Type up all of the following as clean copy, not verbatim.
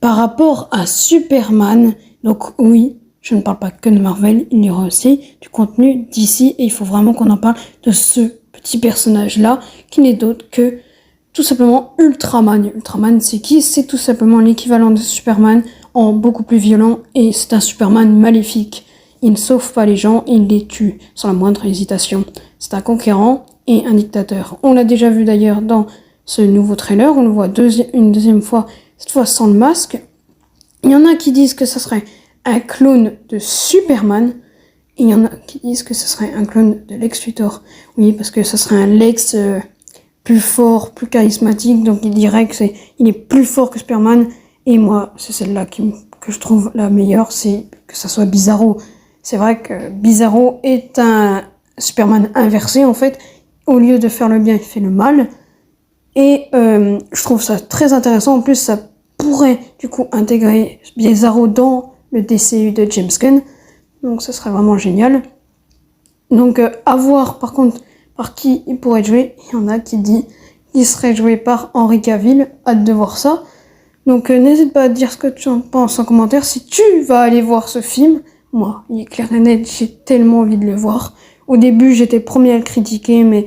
par rapport à Superman, donc oui, je ne parle pas que de Marvel, il y aura aussi du contenu d'ici et il faut vraiment qu'on en parle de ce petit personnage-là qui n'est d'autre que tout simplement Ultraman. Ultraman, c'est qui? C'est tout simplement l'équivalent de Superman en beaucoup plus violent et c'est un Superman maléfique. Il ne sauve pas les gens, il les tue sans la moindre hésitation. C'est un conquérant et un dictateur. On l'a déjà vu d'ailleurs dans ce nouveau trailer, on le voit une deuxième fois, cette fois sans le masque. Il y en a qui disent que ce serait un clone de Superman, et il y en a qui disent que ce serait un clone de Lex Luthor. Oui, parce que ce serait un Lex plus fort, plus charismatique, donc il dirait il est plus fort que Superman, et moi, c'est celle-là que je trouve la meilleure, c'est que ça soit Bizarro. C'est vrai que Bizarro est un Superman inversé, en fait. Au lieu de faire le bien, il fait le mal. Et je trouve ça très intéressant. En plus, ça pourrait du coup intégrer Bizarro dans le DCU de James Gunn. Donc ça serait vraiment génial. Donc à voir par contre par qui il pourrait être joué. Il y en a qui dit qu'il serait joué par Henry Cavill. Hâte de voir ça. Donc n'hésite pas à dire ce que tu en penses en commentaire. Si tu vas aller voir ce film, moi, il est clair et net, j'ai tellement envie de le voir. Au début, j'étais premier à le critiquer, mais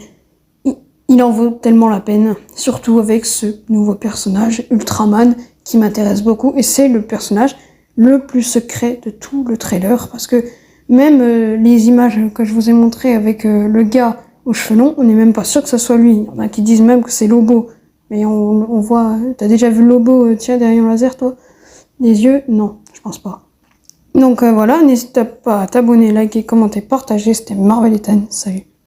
il en vaut tellement la peine. Surtout avec ce nouveau personnage, Ultraman, qui m'intéresse beaucoup. Et c'est le personnage le plus secret de tout le trailer. Parce que même les images que je vous ai montrées avec le gars aux cheveux longs, on n'est même pas sûr que ce soit lui. Il y en a qui disent même que c'est Lobo. Mais on voit... T'as déjà vu Lobo derrière un laser, toi? Les yeux? Non, je pense pas. Donc voilà, n'hésite pas à t'abonner, liker, commenter, partager. C'était Marvel Ethan. Salut.